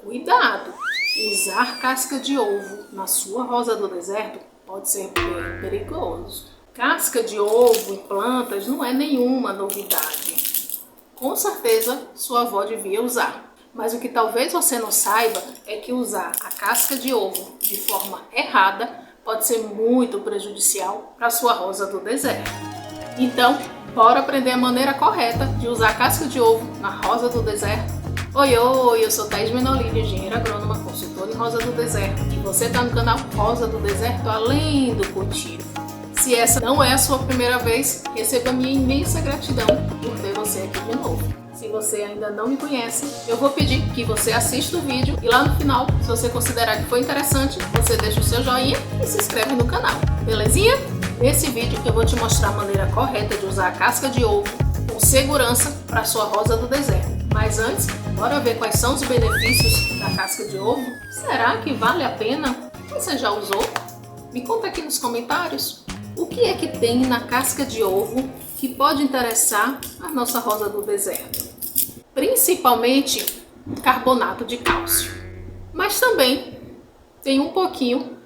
Cuidado! Usar casca de ovo na sua rosa do deserto pode ser bem perigoso. Casca de ovo em plantas não é nenhuma novidade. Com certeza sua avó devia usar. Mas o que talvez você não saiba é que usar a casca de ovo de forma errada pode ser muito prejudicial para a sua rosa do deserto. Então, bora aprender a maneira correta de usar a casca de ovo na rosa do deserto? Oi, eu sou Thaís Menolini, engenheira agrônoma, consultora em rosa do deserto, e você está no canal Rosa do Deserto Além do Cultivo. Se essa não é a sua primeira vez, receba minha imensa gratidão por ter você aqui de novo. Se você ainda não me conhece, eu vou pedir que você assista o vídeo e lá no final, se você considerar que foi interessante, você deixa o seu joinha e se inscreve no canal, belezinha? Nesse vídeo eu vou te mostrar a maneira correta de usar a casca de ovo com segurança para a sua rosa do deserto. Mas antes, bora ver quais são os benefícios da casca de ovo? Será que vale a pena? Você já usou? Me conta aqui nos comentários. O que é que tem na casca de ovo que pode interessar a nossa rosa do deserto? Principalmente carbonato de cálcio. Mas também tem um pouquinho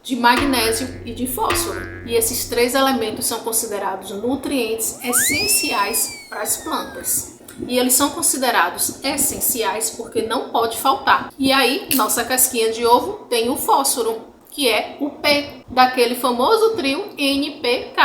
de magnésio e de fósforo. E esses três elementos são considerados nutrientes essenciais para as plantas. E eles são considerados essenciais porque não pode faltar. E aí, nossa casquinha de ovo tem o fósforo, que é o P, daquele famoso trio NPK,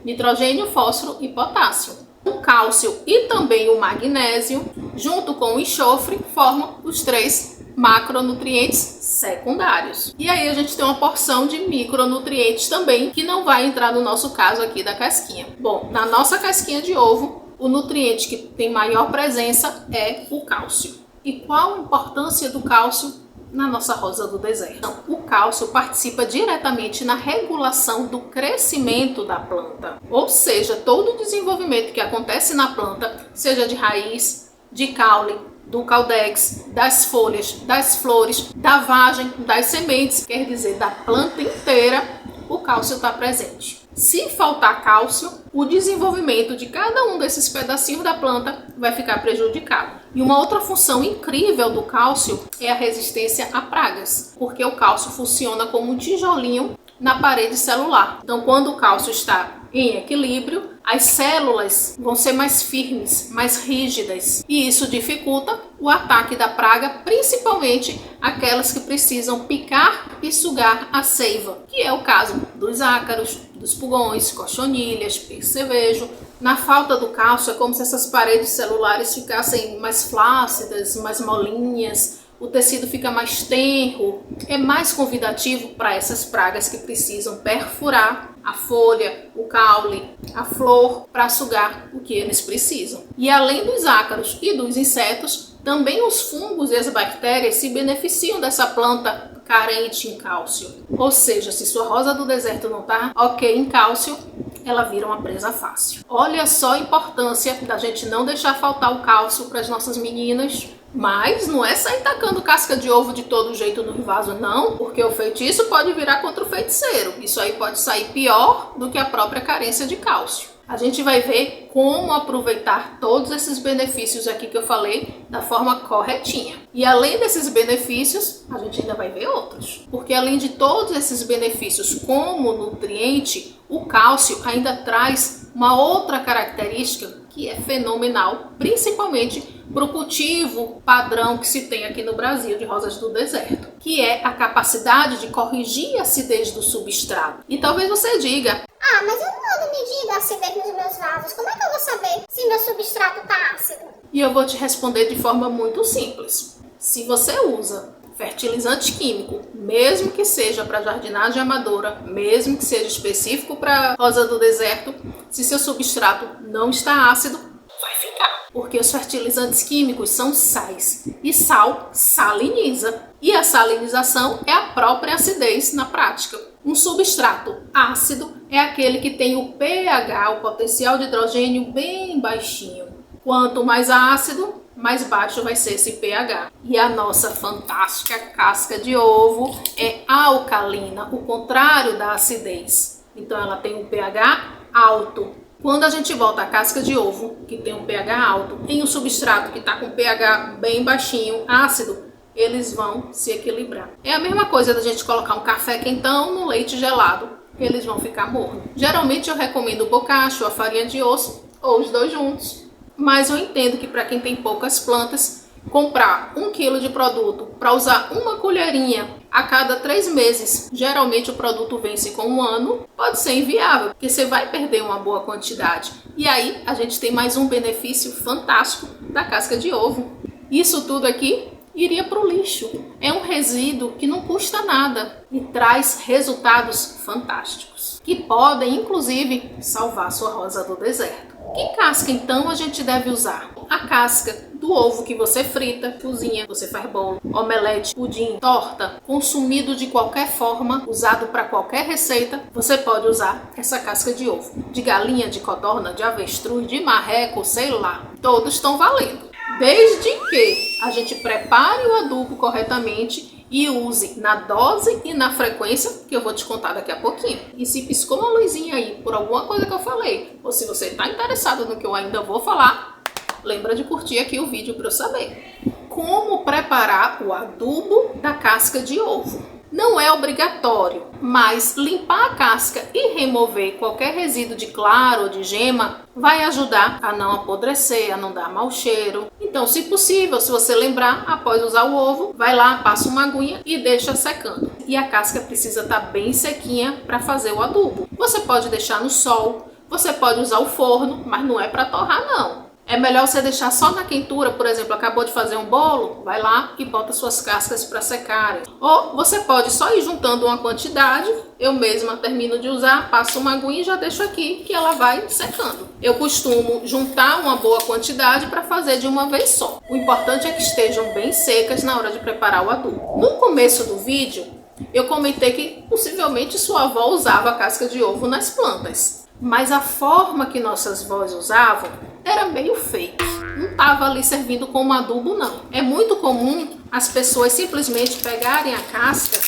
nitrogênio, fósforo e potássio. O cálcio e também o magnésio, junto com o enxofre, formam os três macronutrientes secundários. E aí a gente tem uma porção de micronutrientes também, que não vai entrar no nosso caso aqui da casquinha. Bom, na nossa casquinha de ovo, o nutriente que tem maior presença é o cálcio. E qual a importância do cálcio na nossa rosa do deserto? Então, o cálcio participa diretamente na regulação do crescimento da planta. Ou seja, todo o desenvolvimento que acontece na planta, seja de raiz, de caule, do caudex, das folhas, das flores, da vagem, das sementes, quer dizer, da planta inteira, o cálcio está presente. Se faltar cálcio, o desenvolvimento de cada um desses pedacinhos da planta vai ficar prejudicado. E uma outra função incrível do cálcio é a resistência a pragas, porque o cálcio funciona como um tijolinho na parede celular. Então, quando o cálcio está em equilíbrio, as células vão ser mais firmes, mais rígidas, e isso dificulta o ataque da praga, principalmente aquelas que precisam picar e sugar a seiva, que é o caso dos ácaros, dos pulgões, cochonilhas, percevejo. Na falta do cálcio, é como se essas paredes celulares ficassem mais flácidas, mais molinhas, o tecido fica mais tenro, é mais convidativo para essas pragas que precisam perfurar a folha, o caule, a flor, para sugar o que eles precisam. E além dos ácaros e dos insetos, também os fungos e as bactérias se beneficiam dessa planta carente em cálcio. Ou seja, se sua rosa do deserto não está ok em cálcio, ela vira uma presa fácil. Olha só a importância da gente não deixar faltar o cálcio para as nossas meninas. Mas não é sair tacando casca de ovo de todo jeito no vaso, não, porque o feitiço pode virar contra o feiticeiro. Isso aí pode sair pior do que a própria carência de cálcio. A gente vai ver como aproveitar todos esses benefícios aqui que eu falei da forma corretinha. E além desses benefícios, a gente ainda vai ver outros. Porque além de todos esses benefícios como nutriente, o cálcio ainda traz uma outra característica que é fenomenal, principalmente para o cultivo padrão que se tem aqui no Brasil de rosas do deserto, que é a capacidade de corrigir a acidez do substrato. E talvez você diga: ah, mas eu não ando medindo a acidez nos meus vasos, como é que eu vou saber se meu substrato está ácido? E eu vou te responder de forma muito simples. Se você usa fertilizante químico, mesmo que seja para jardinagem amadora, mesmo que seja específico para rosa do deserto, se seu substrato não está ácido, vai ficar. Porque os fertilizantes químicos são sais e sal saliniza. E a salinização é a própria acidez na prática. Um substrato ácido é aquele que tem o pH, o potencial de hidrogênio, bem baixinho. Quanto mais ácido, mais baixo vai ser esse pH. E a nossa fantástica casca de ovo é alcalina, o contrário da acidez. Então ela tem um pH alto. Quando a gente bota a casca de ovo, que tem um pH alto, em um substrato que está com pH bem baixinho, ácido, eles vão se equilibrar. É a mesma coisa da gente colocar um café quentão no leite gelado, eles vão ficar mornos. Geralmente eu recomendo o bocacho, a farinha de osso ou os dois juntos, mas eu entendo que para quem tem poucas plantas, comprar 1 quilo de produto para usar uma colherinha a cada 3 meses, geralmente o produto vence com 1 ano, pode ser inviável, porque você vai perder uma boa quantidade. E aí a gente tem mais um benefício fantástico da casca de ovo. Isso tudo aqui iria para o lixo. É um resíduo que não custa nada e traz resultados fantásticos, que podem inclusive salvar sua rosa do deserto. Que casca então a gente deve usar? A casca do ovo que você frita, cozinha, você faz bolo, omelete, pudim, torta, consumido de qualquer forma, usado para qualquer receita, você pode usar essa casca de ovo. De galinha, de codorna, de avestruz, de marreco, sei lá, todos estão valendo. Desde que a gente prepare o adubo corretamente e use na dose e na frequência que eu vou te contar daqui a pouquinho. E se piscou uma luzinha aí por alguma coisa que eu falei, ou se você está interessado no que eu ainda vou falar, lembra de curtir aqui o vídeo para eu saber. Como preparar o adubo da casca de ovo? Não é obrigatório, mas limpar a casca e remover qualquer resíduo de clara ou de gema vai ajudar a não apodrecer, a não dar mau cheiro. Então, se possível, se você lembrar, após usar o ovo, vai lá, passa uma aguinha e deixa secando. E a casca precisa estar bem sequinha para fazer o adubo. Você pode deixar no sol, você pode usar o forno, mas não é para torrar não. É melhor você deixar só na quentura, por exemplo, acabou de fazer um bolo, vai lá e bota suas cascas para secarem. Ou você pode só ir juntando uma quantidade, eu mesma termino de usar, passo uma aguinha e já deixo aqui que ela vai secando. Eu costumo juntar uma boa quantidade para fazer de uma vez só. O importante é que estejam bem secas na hora de preparar o adubo. No começo do vídeo, eu comentei que possivelmente sua avó usava a casca de ovo nas plantas. Mas a forma que nossas vós usavam era meio fake. Não estava ali servindo como adubo, não. É muito comum as pessoas simplesmente pegarem a casca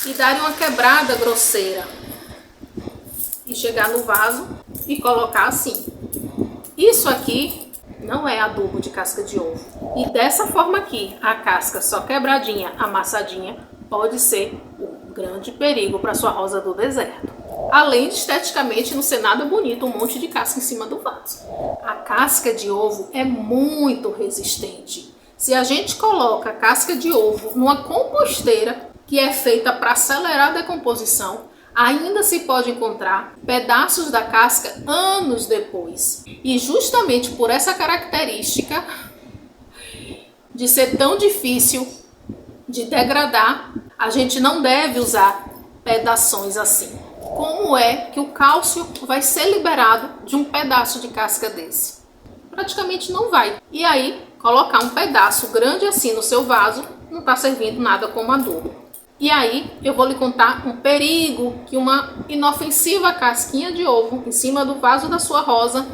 e darem uma quebrada grosseira. E chegar no vaso e colocar assim. Isso aqui não é adubo de casca de ovo. E dessa forma aqui, a casca só quebradinha, amassadinha, pode ser um grande perigo para sua rosa do deserto. Além de esteticamente não ser nada bonito, um monte de casca em cima do vaso. A casca de ovo é muito resistente. Se a gente coloca a casca de ovo numa composteira que é feita para acelerar a decomposição, ainda se pode encontrar pedaços da casca anos depois. E justamente por essa característica de ser tão difícil de degradar, a gente não deve usar pedaços assim. Como é que o cálcio vai ser liberado de um pedaço de casca desse? Praticamente não vai. E aí, colocar um pedaço grande assim no seu vaso não está servindo nada como adubo. E aí, eu vou lhe contar um perigo que uma inofensiva casquinha de ovo em cima do vaso da sua rosa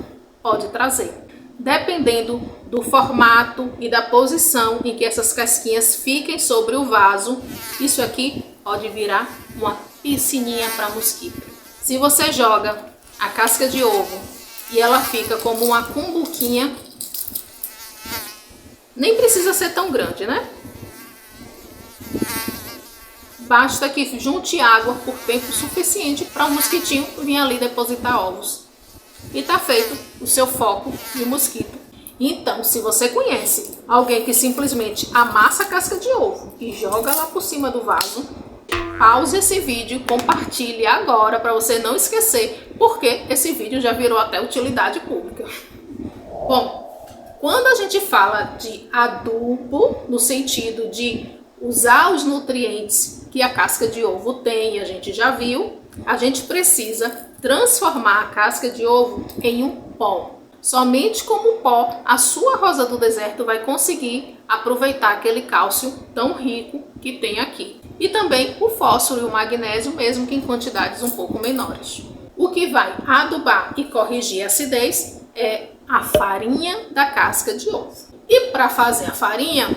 pode trazer. Dependendo do formato e da posição em que essas casquinhas fiquem sobre o vaso, isso aqui pode virar uma piscininha para mosquito. Se você joga a casca de ovo e ela fica como uma cumbuquinha, nem precisa ser tão grande, né? Basta que junte água por tempo suficiente para um mosquitinho vir ali depositar ovos. E tá feito o seu foco de mosquito. Então, se você conhece alguém que simplesmente amassa a casca de ovo e joga lá por cima do vaso, pause esse vídeo e compartilhe agora para você não esquecer, porque esse vídeo já virou até utilidade pública. Bom, quando a gente fala de adubo, no sentido de usar os nutrientes que a casca de ovo tem, a gente já viu, a gente precisa transformar a casca de ovo em um pó. Somente como pó, a sua rosa do deserto vai conseguir aproveitar aquele cálcio tão rico que tem aqui. E também o fósforo e o magnésio, mesmo que em quantidades um pouco menores. O que vai adubar e corrigir a acidez é a farinha da casca de ovo. E para fazer a farinha,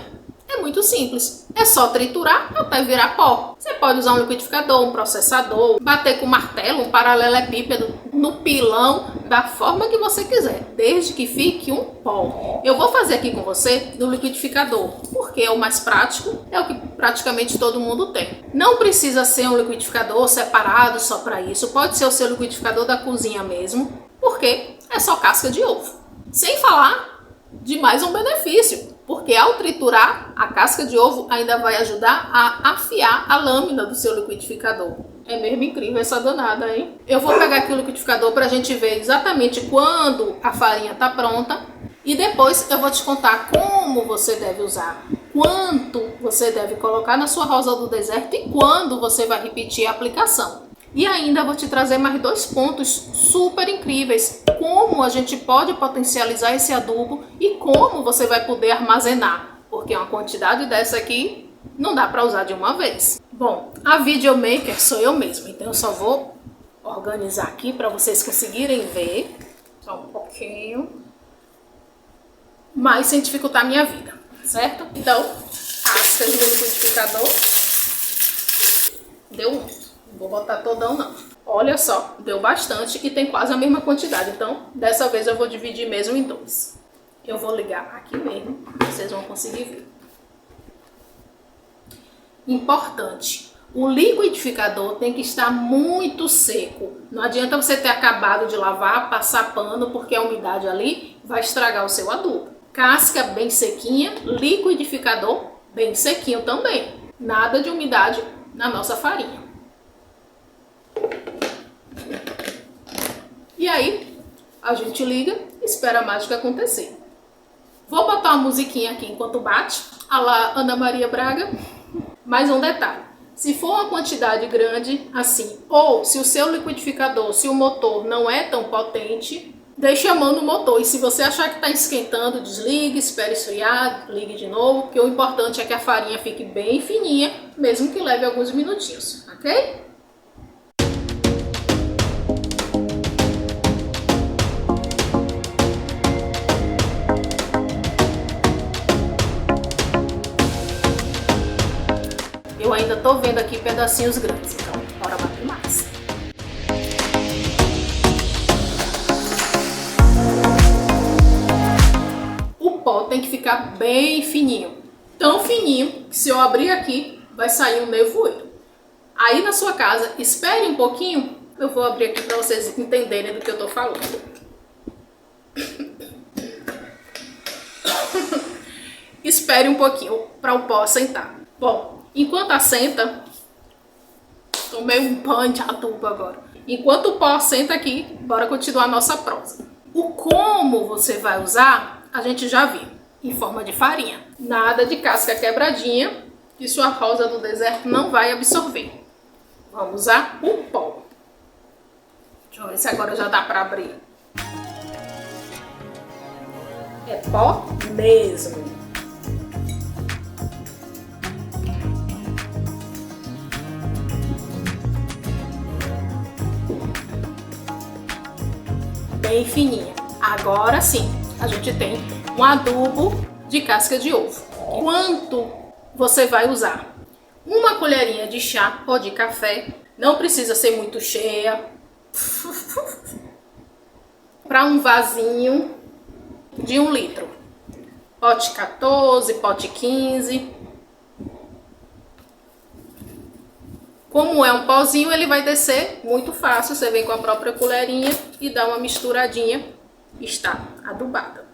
é muito simples. É só triturar até virar pó. Você pode usar um liquidificador, um processador, bater com martelo, um paralelepípedo no pilão, da forma que você quiser, desde que fique um pó. Eu vou fazer aqui com você no liquidificador. Por porque é o mais prático, é o que praticamente todo mundo tem. Não precisa ser um liquidificador separado só para isso, pode ser o seu liquidificador da cozinha mesmo, porque é só casca de ovo. Sem falar de mais um benefício, porque ao triturar, a casca de ovo ainda vai ajudar a afiar a lâmina do seu liquidificador. É mesmo incrível essa danada, hein? Eu vou pegar aqui o liquidificador para a gente ver exatamente quando a farinha está pronta e depois eu vou te contar como você deve usar, quanto você deve colocar na sua rosa do deserto e quando você vai repetir a aplicação. E ainda vou te trazer mais 2 pontos super incríveis, como a gente pode potencializar esse adubo e como você vai poder armazenar, porque uma quantidade dessa aqui não dá para usar de uma vez. Bom, a videomaker sou eu mesma, então eu só vou organizar aqui para vocês conseguirem ver, só um pouquinho, mas sem dificultar a minha vida, certo? Então, casca de liquidificador, deu muito. Não vou botar todão não. Olha só, deu bastante e tem quase a mesma quantidade. Então, dessa vez eu vou dividir mesmo em 2. Eu vou ligar aqui mesmo, vocês vão conseguir ver. Importante, o liquidificador tem que estar muito seco. Não adianta você ter acabado de lavar, passar pano, porque a umidade ali vai estragar o seu adubo. Casca bem sequinha, liquidificador bem sequinho também. Nada de umidade na nossa farinha. E aí, a gente liga e espera a mágica acontecer. Vou botar uma musiquinha aqui enquanto bate, a lá Ana Maria Braga. Mais um detalhe, se for uma quantidade grande assim, ou se o seu liquidificador, se o motor não é tão potente, deixe a mão no motor. E se você achar que está esquentando, desligue, espere esfriar, ligue de novo, porque o importante é que a farinha fique bem fininha, mesmo que leve alguns minutinhos, ok? Eu ainda tô vendo aqui pedacinhos grandes, então bora bater mais. O pó tem que ficar bem fininho. Tão fininho que se eu abrir aqui, vai sair um nevoeiro. Aí na sua casa, espere um pouquinho. Eu vou abrir aqui para vocês entenderem do que eu tô falando. Espere um pouquinho para o pó assentar. Bom, enquanto assenta, tomei um banho de adubo agora. Enquanto o pó assenta aqui, bora continuar a nossa prosa. O como você vai usar, a gente já viu, em forma de farinha. Nada de casca quebradinha, que sua rosa do deserto não vai absorver. Vamos usar o pó. Deixa eu ver se agora já dá para abrir. É pó mesmo. Bem fininha. Agora sim, a gente tem um adubo de casca de ovo. Quanto você vai usar? Uma colherinha de chá ou de café. Não precisa ser muito cheia. Para um vasinho de 1 litro. Pote 14, pote 15. Como é um pozinho, ele vai descer muito fácil. Você vem com a própria colherinha e dá uma misturadinha. Está adubada.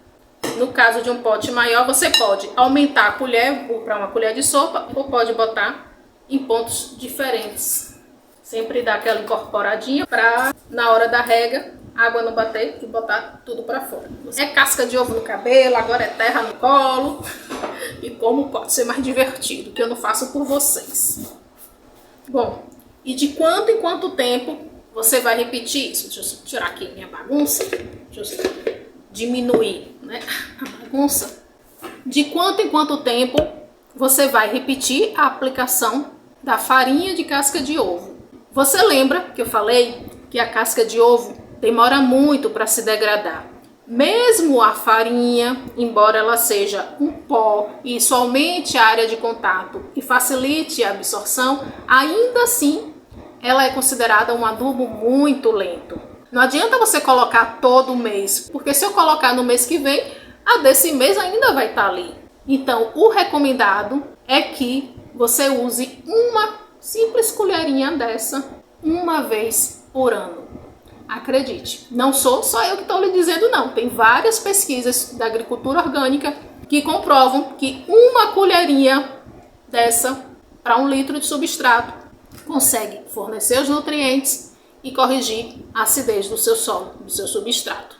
No caso de um pote maior, você pode aumentar a colher para uma colher de sopa ou pode botar em pontos diferentes. Sempre dar aquela incorporadinha para, na hora da rega, a água não bater e botar tudo para fora. É casca de ovo no cabelo, agora é terra no colo. E como pode ser mais divertido, que eu não faço por vocês. Bom, e de quanto em quanto tempo você vai repetir isso? Deixa eu tirar aqui minha bagunça. Deixa eu diminuir, né, a bagunça. De quanto em quanto tempo você vai repetir a aplicação da farinha de casca de ovo? Você lembra que eu falei que a casca de ovo demora muito para se degradar? Mesmo a farinha, embora ela seja um pó e isso aumente a área de contato e facilite a absorção, ainda assim ela é considerada um adubo muito lento. Não adianta você colocar todo mês, porque se eu colocar no mês que vem, a desse mês ainda vai estar ali. Então, o recomendado é que você use uma simples colherinha dessa uma vez por ano. Acredite, não sou só eu que estou lhe dizendo não. Tem várias pesquisas da agricultura orgânica que comprovam que uma colherinha dessa para 1 litro de substrato consegue fornecer os nutrientes e corrigir a acidez do seu solo, do seu substrato.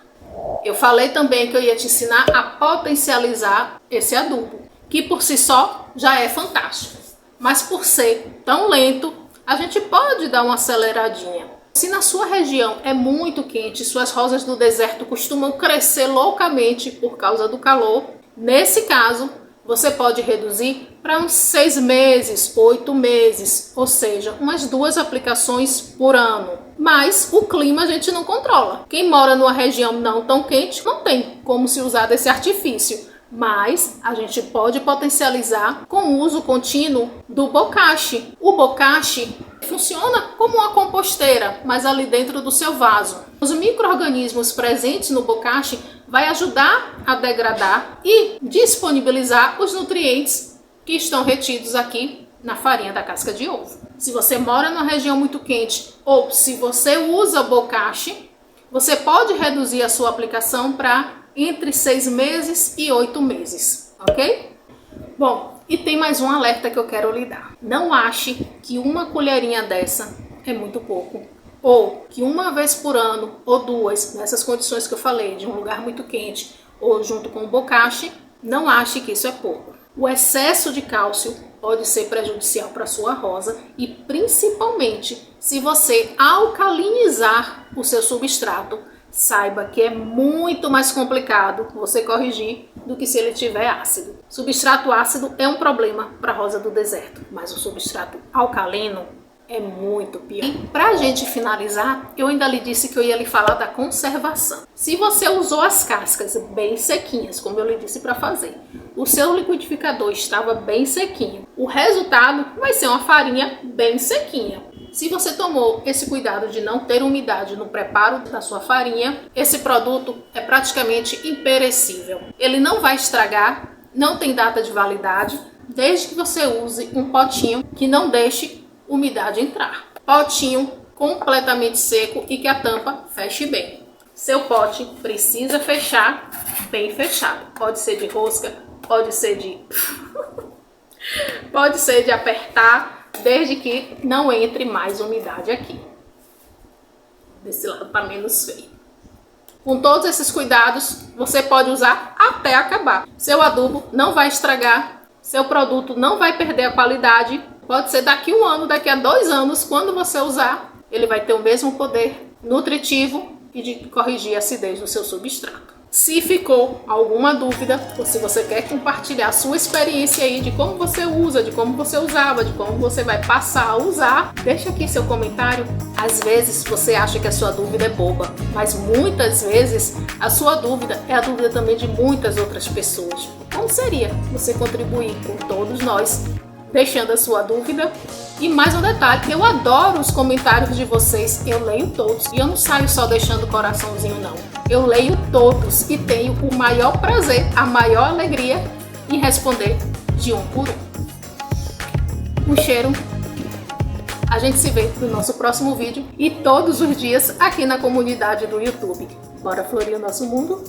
Eu falei também que eu ia te ensinar a potencializar esse adubo, que por si só já é fantástico. Mas por ser tão lento, a gente pode dar uma aceleradinha. Se na sua região é muito quente, suas rosas do deserto costumam crescer loucamente por causa do calor, nesse caso, você pode reduzir para uns 6 meses, 8 meses, ou seja, umas 2 aplicações por ano. Mas o clima a gente não controla. Quem mora numa região não tão quente não tem como se usar desse artifício. Mas a gente pode potencializar com o uso contínuo do bocashi. O bocashi funciona como uma composteira, mas ali dentro do seu vaso. Os micro-organismos presentes no bocashi vai ajudar a degradar e disponibilizar os nutrientes que estão retidos aqui na farinha da casca de ovo. Se você mora numa região muito quente ou se você usa bocashi, você pode reduzir a sua aplicação para entre 6 meses e 8 meses, ok? Bom, e tem mais um alerta que eu quero lhe dar. Não ache que uma colherinha dessa é muito pouco, ou que uma vez por ano ou 2, nessas condições que eu falei, de um lugar muito quente ou junto com o bocashi, não ache que isso é pouco. O excesso de cálcio pode ser prejudicial para a sua rosa e principalmente se você alcalinizar o seu substrato, saiba que é muito mais complicado você corrigir do que se ele tiver ácido. Substrato ácido é um problema para a rosa do deserto, mas o substrato alcalino é muito pior. E para a gente finalizar, eu ainda lhe disse que eu ia lhe falar da conservação. Se você usou as cascas bem sequinhas, como eu lhe disse para fazer, o seu liquidificador estava bem sequinho, o resultado vai ser uma farinha bem sequinha. Se você tomou esse cuidado de não ter umidade no preparo da sua farinha, esse produto é praticamente imperecível. Ele não vai estragar, não tem data de validade, desde que você use um potinho que não deixe umidade entrar. Potinho completamente seco e que a tampa feche bem. Seu pote precisa fechar bem fechado. Pode ser de rosca, pode ser de pode ser de apertar, desde que não entre mais umidade aqui. Desse lado tá menos feio. Com todos esses cuidados, você pode usar até acabar. Seu adubo não vai estragar, seu produto não vai perder a qualidade. Pode ser daqui 1 ano, daqui a 2 anos, quando você usar, ele vai ter o mesmo poder nutritivo e de corrigir a acidez do seu substrato. Se ficou alguma dúvida, ou se você quer compartilhar a sua experiência aí de como você usa, de como você usava, de como você vai passar a usar, deixa aqui seu comentário. Às vezes você acha que a sua dúvida é boba, mas muitas vezes a sua dúvida é a dúvida também de muitas outras pessoas. Como seria você contribuir com todos nós, deixando a sua dúvida? E mais um detalhe, eu adoro os comentários de vocês, eu leio todos e eu não saio só deixando o coraçãozinho não. Eu leio todos e tenho o maior prazer, a maior alegria em responder de um por um. Um cheiro. A gente se vê no nosso próximo vídeo e todos os dias aqui na comunidade do YouTube. Bora florir o nosso mundo?